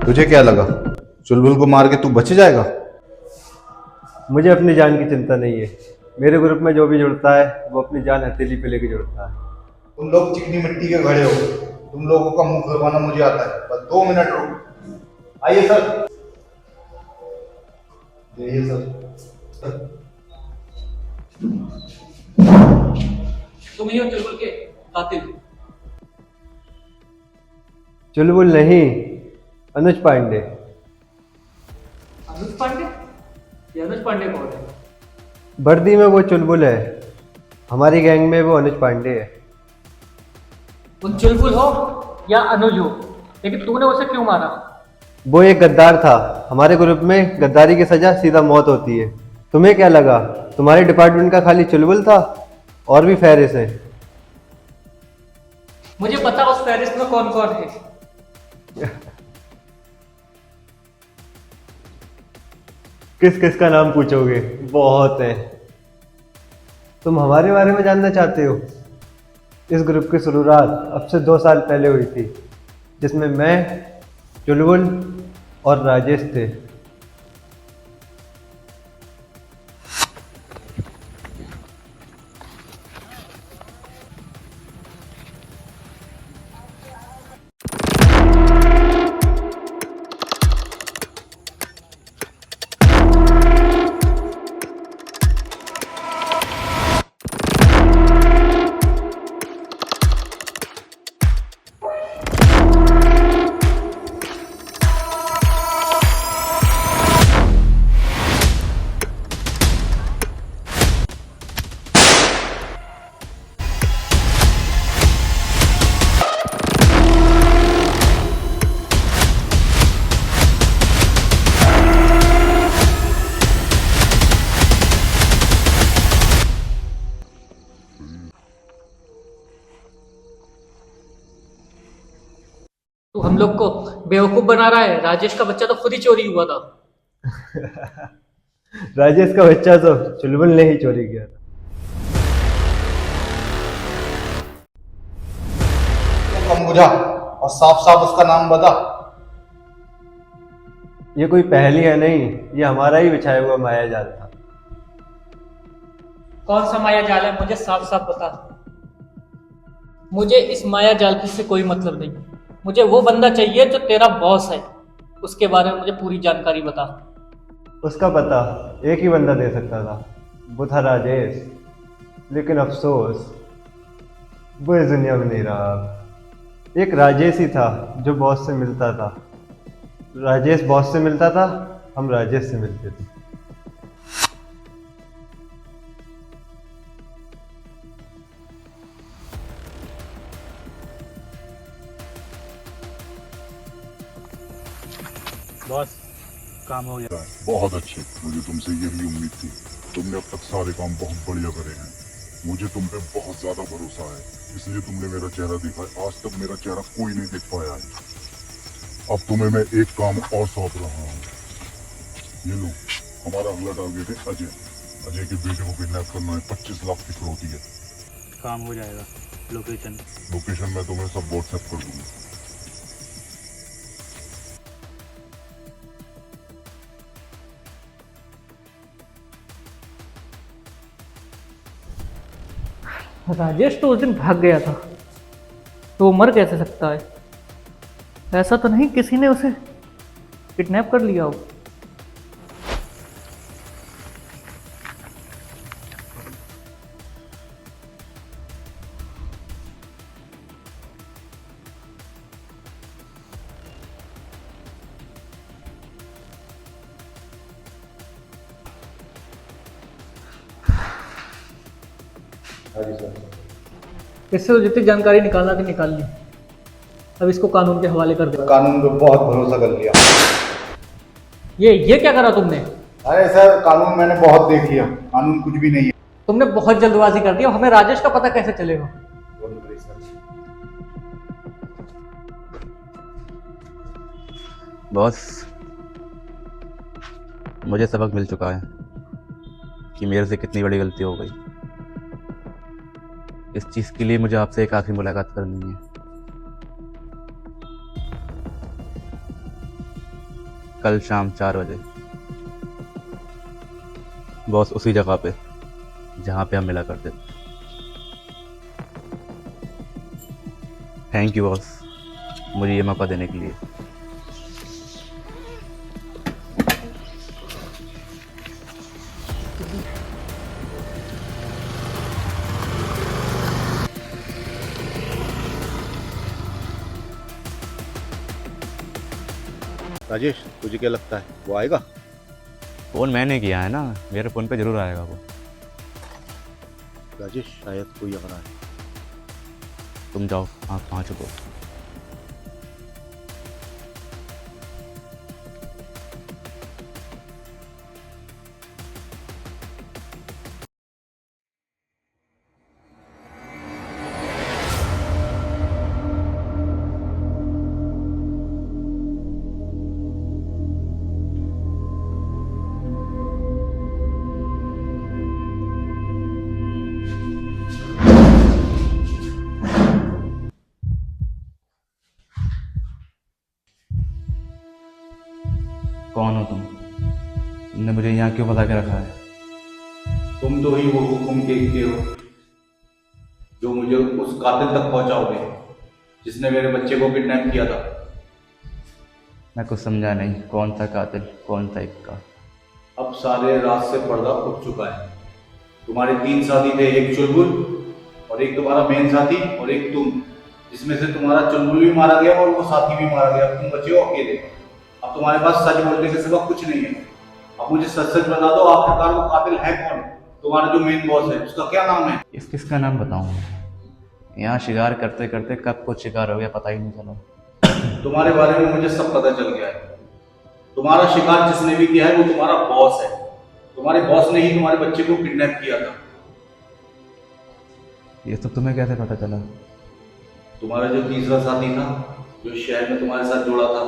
तुझे क्या लगा चुलबुल को मार के तू बच जाएगा? मुझे अपनी जान की चिंता नहीं है। मेरे ग्रुप में जो भी जुड़ता है वो अपनी जान हथेली पे लेके जुड़ता है। तुम लोग चिकनी मिट्टी के घड़े हो। तुम लोगों का मुंह खुलवाना मुझे आता है। बस 2 मिनट रुक। आइए सर। आइए सर। तुम ही हो चुलबुल के कातिल? चुलबुल नहीं, अनुज पांडे। अनुज पांडे? ये अनुज पांडे कौन है? वर्दी में वो चुलबुल है, हमारी गैंग में वो अनुज पांडे है। तुम चुलबुल हो या अनुज हो, लेकिन तूने उसे क्यों मारा? वो एक गद्दार था। हमारे ग्रुप में गद्दारी की सजा सीधा मौत होती है। तुम्हें क्या लगा तुम्हारे डिपार्टमेंट का खाली चुलबुल था? और भी फहरिस्त है। मुझे पता उस फहरिस्त में कौन कौन है। किस किस का नाम पूछोगे? बहुत है। तुम हमारे बारे में जानना चाहते हो? इस ग्रुप की शुरुआत अब से 2 साल पहले हुई थी, जिसमें मैं, चुलबुल और राजेश थे। तू हम लोग को बेवकूफ बना रहा है। राजेश का बच्चा तो खुद ही चोरी हुआ था। राजेश का बच्चा तो चुलबुल ने ही चोरी किया था। तू कम बुझा और साफ साफ उसका नाम बता। ये कोई पहेली है नहीं, ये हमारा ही बिछाया हुआ माया जाल था। कौन सा माया जाल है, मुझे साफ साफ बता। मुझे इस माया जाल से कोई मतलब नहीं। मुझे वो बंदा चाहिए जो तेरा बॉस है। उसके बारे में मुझे पूरी जानकारी बता। उसका पता एक ही बंदा दे सकता था, वो था राजेश। लेकिन अफसोस वो इस दुनिया में नहीं रहा। एक राजेश ही था जो बॉस से मिलता था। राजेश बॉस से मिलता था, हम राजेश से मिलते थे। बॉस, काम हो गया। बहुत अच्छे। मुझे तुमसे यही उम्मीद थी। तुमने अब तक सारे काम बहुत बढ़िया करे हैं। मुझे तुम पे बहुत ज्यादा भरोसा है, इसलिए तुमने मेरा चेहरा देखा है। आज तक मेरा चेहरा कोई नहीं देख पाया है। अब तुम्हें मैं एक काम और सौंप रहा हूँ। ये लो, हमारा अगला टारगेट है अजय। अजय के बेटे को किडनैप करना है। 25 लाख की फिरौती है। काम हो जाएगा। लोकेशन मैं तुम्हें सब व्हाट्सएप कर दूंगा। राजेश तो उस दिन भाग गया था, तो वो मर कैसे सकता है? ऐसा तो नहीं किसी ने उसे किडनैप कर लिया हो। इससे तो जितनी जानकारी निकालना थी निकाल ली। अब इसको कानून के हवाले कर दे। कानून पे बहुत भरोसा कर लिया। ये क्या करा तुमने? अरे सर, कानून मैंने बहुत देख लिया। कानून कुछ भी नहीं है। तुमने बहुत जल्दबाजी कर दी। अब हमें राजेश का पता कैसे चलेगा? बॉस, मुझे सबक मिल चुका है कि मेरे से कितनी बड़ी गलती हो गई। इस चीज़ के लिए मुझे आपसे एक आखिरी मुलाकात करनी है। कल शाम 4 बजे बॉस, उसी जगह पे जहाँ पे हम मिला करते थे। थैंक यू बॉस, मुझे ये मौका देने के लिए। राजेश, तुझे क्या लगता है वो आएगा? फ़ोन मैंने किया है ना, मेरे फ़ोन पे ज़रूर आएगा वो। राजेश, शायद कोई आ रहा है। तुम जाओ, आप वहाँ छुपो। कौन हो तुम? तुमने मुझे यहाँ क्यों बुला के रखा है? तुम तो ही वो हुक्म के हो जो मुझे उस कातिल तक पहुंचाओगे जिसने मेरे बच्चे को किडनैप किया था। मैं कुछ समझा नहीं, कौन था कातिल, कौन था इक्का? अब सारे रात से पर्दा उठ चुका है। तुम्हारे 3 साथी थे, एक चुलबुल और एक तुम्हारा मेन साथी और एक तुम, जिसमें से तुम्हारा चुलबुल भी मारा गया और वो साथी भी मारा गया। तुम बचे हो अकेले। अब तुम्हारे पास सच बोलने के सिवा कुछ नहीं है। अब मुझे सच सच बता दो, आखिरकार वो कातिल है कौन? तुम्हारा जो मेन बॉस है उसका क्या नाम है? किसका नाम बताऊँ? यहाँ शिकार करते करते कब कुछ शिकार हो गया पता ही नहीं चला। तुम्हारे बारे में मुझे सब पता चल गया है। तुम्हारा शिकार जिसने भी किया है वो तुम्हारा बॉस है। तुम्हारे बॉस ने ही तुम्हारे बच्चे को किडनैप किया था। ये सब तुम्हें कैसे पता चला? तुम्हारा जो तीसरा साथी था, जो शहर में तुम्हारे साथ जुड़ा था,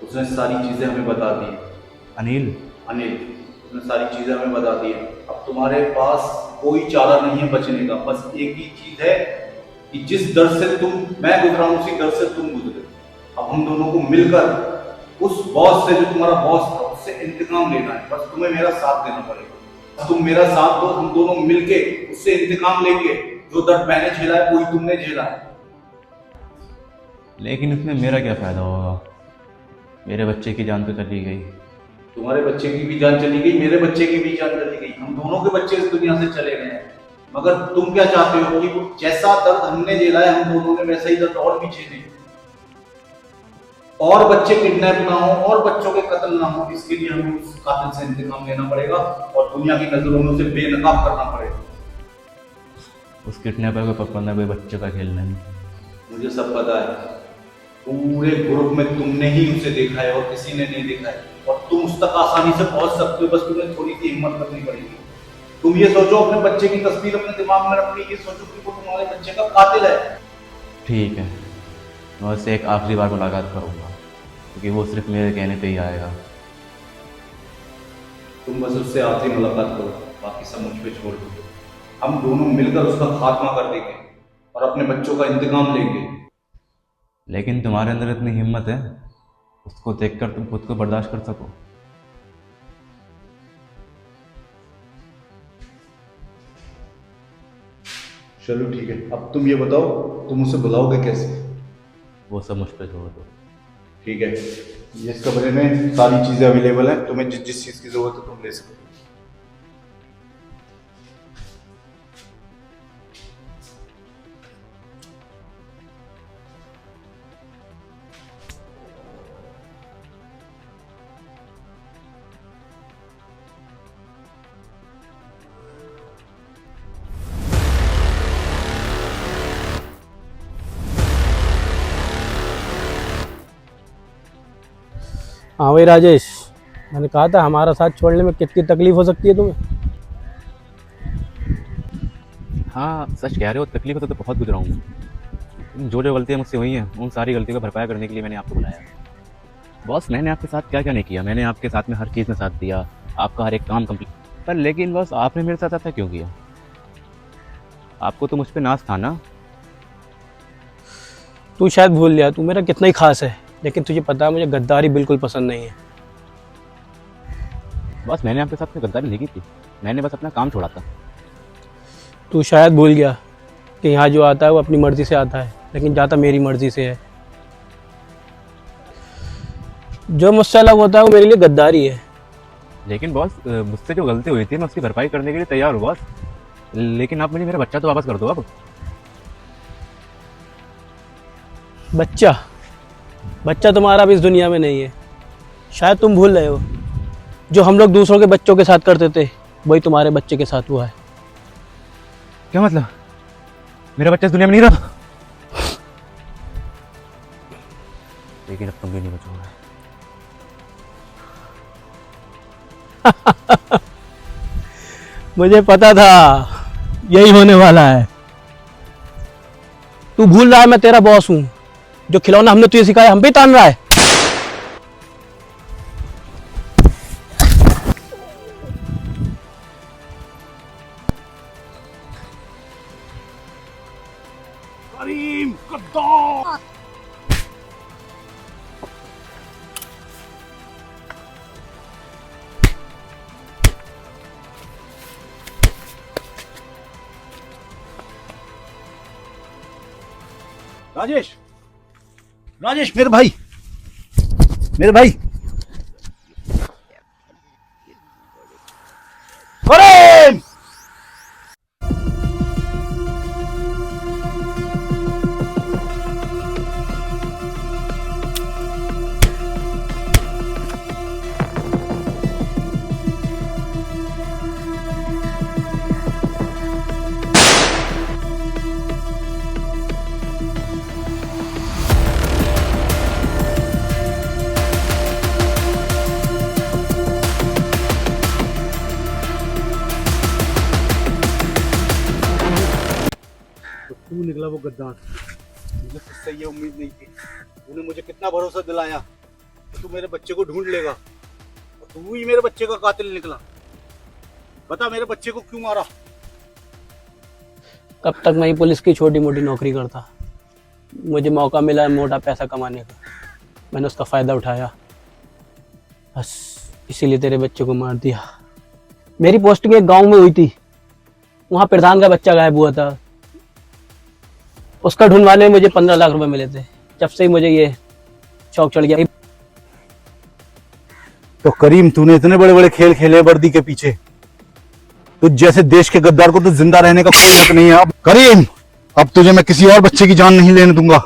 उसने सारी चीजें हमें बता दी। अनिल? अनिल, उसने सारी चीजें हमें बता दी है। अब तुम्हारे पास कोई चारा नहीं है बचने का। बस एक ही चीज है कि जिस दर से मैं गुजरा हूं उसी दर से तुम गुजरे। अब हम दोनों को मिलकर उस बॉस से, जो तुम्हारा बॉस था, उससे इंतकाम लेना है। बस तुम्हें मेरा साथ देना पड़ेगा। तुम मेरा साथ दो, हम दोनों मिलके उससे इंतकाम लेंगे। जो दर्द मैंने झेला है वही तुमने झेला है। लेकिन इसमें मेरा क्या फायदा होगा? मेरे बच्चे की जान तो चली गई। तुम्हारे बच्चे की भी जान चली गई, मेरे बच्चे की भी जान चली गई। हम दोनों के बच्चे इस दुनिया से चले गए हैं। मगर तुम क्या चाहते हो कि जैसा दर्द हमने झेला है हम दोनों ने वैसा ही दर्द और भी झेले, और बच्चे किडनैप ना हो और बच्चों के कत्ल ना हो। इसके लिए हमें उस कातिल से इंतकाम लेना पड़ेगा और दुनिया की नजरों में उसे बेनकाब करना पड़ेगा। उस किडनैपर को पकड़ना कोई बच्चे का खेल नहीं। मुझे सब पता है। पूरे ग्रुप में तुमने ही उसे देखा है और किसी ने नहीं देखा है, और तुम उस तक आसानी से पहुंच सकते हो। बस तुम्हें थोड़ी सी हिम्मत करनी पड़ेगी। तुम ये सोचो, अपने बच्चे की तस्वीर अपने दिमाग में रख के ये सोचो कि वो तुम्हारे बच्चे का कातिल है। ठीक है, मैं उससे एक आखिरी बार मुलाकात करूंगा, क्योंकि वो सिर्फ मेरे कहने पे ही आएगा। तुम बस उससे आखिरी मुलाकात करो, बाकी सब मुझ पे छोड़ दो। हम दोनों मिलकर उसका खात्मा कर देंगे और अपने बच्चों का इंतकाम लेंगे। लेकिन तुम्हारे अंदर इतनी हिम्मत है, उसको देखकर तुम खुद को बर्दाश्त कर सको? चलो ठीक है, अब तुम ये बताओ, तुम उसे बुलाओगे कैसे? वो सब मुझ पे छोड़ दो। ठीक है, ये इस कमरे में सारी चीजें अवेलेबल हैं। तुम्हें जिस जिस चीज की जरूरत है तुम ले सकते हो। हाँ भाई राजेश, मैंने कहा था हमारा साथ छोड़ने में कितनी तकलीफ हो सकती है तुम्हें। हाँ सच कह रहे हो, तकलीफ तो बहुत गुजरा हूँ। लेकिन जो जो गलतियाँ मुझसे हुई हैं उन सारी गलतियों का भरपाई करने के लिए मैंने आपको बुलाया। बॉस, मैंने आपके साथ क्या क्या नहीं किया। मैंने आपके साथ में हर चीज़ में साथ दिया, आपका हर एक काम कंप्लीट, पर लेकिन बस आपने मेरे साथ ऐसा क्यों किया? आपको तो मुझ पर नाज था ना। तू शायद भूल गया तू मेरा कितना ही खास है। लेकिन तुझे पता है मुझे गद्दारी बिल्कुल पसंद नहीं है। बॉस मैंने आपके साथ कोई गद्दारी नहीं की थी, मैंने बस अपना काम छोड़ा था। तू शायद भूल गया कि यहाँ जो आता है वो अपनी मर्जी से आता है, लेकिन जाता मेरी मर्जी से है। जो मुझसे अलग होता है वो मेरे लिए गद्दारी है। लेकिन बॉस मुझसे जो गलती हुई थी मैं उसकी भरपाई करने के लिए तैयार हूँ बॉस, लेकिन आप मुझे मेरा बच्चा तो वापस कर दो अब। बच्चा तुम्हारा अब इस दुनिया में नहीं है। शायद तुम भूल रहे हो, जो हम लोग दूसरों के बच्चों के साथ करते थे वही तुम्हारे बच्चे के साथ हुआ है। क्या मतलब? मेरा बच्चा इस दुनिया में नहीं रहा? लेकिन अब तुम भी नहीं बचोगे। मुझे पता था यही होने वाला है। तू भूल रहा है मैं तेरा बॉस हूं। जो खिलौना हमने तुझे सिखाया हम पे तान रहा है। राजेश, राजेश मेरे भाई, करीम! तू निकला वो गद्दार। मुझे तुझसे ये उम्मीद नहीं थी। तूने मुझे कितना भरोसा दिलाया कि तू मेरे बच्चे को ढूंढ लेगा, और तू ही मेरे बच्चे का कातिल निकला। बता मेरे बच्चे को क्यों मारा? कब तक मैं ही पुलिस की छोटी मोटी नौकरी करता। मुझे मौका मिला मोटा पैसा कमाने का, मैंने उसका फ़ायदा उठाया, बस इसीलिए तेरे बच्चे को मार दिया। मेरी पोस्टिंग एक गांव में हुई थी, वहाँ प्रधान का बच्चा गायब हुआ था। उसका ढूंढवाने में मुझे 15 लाख रुपए मिले थे। जब से ही मुझे ये शौक चढ़ गया। तो करीम तूने इतने बड़े बड़े खेल खेले वर्दी के पीछे, तो जैसे देश के गद्दार को तो जिंदा रहने का कोई हक नहीं है। अब करीम, अब तुझे मैं किसी और बच्चे की जान नहीं लेने दूंगा।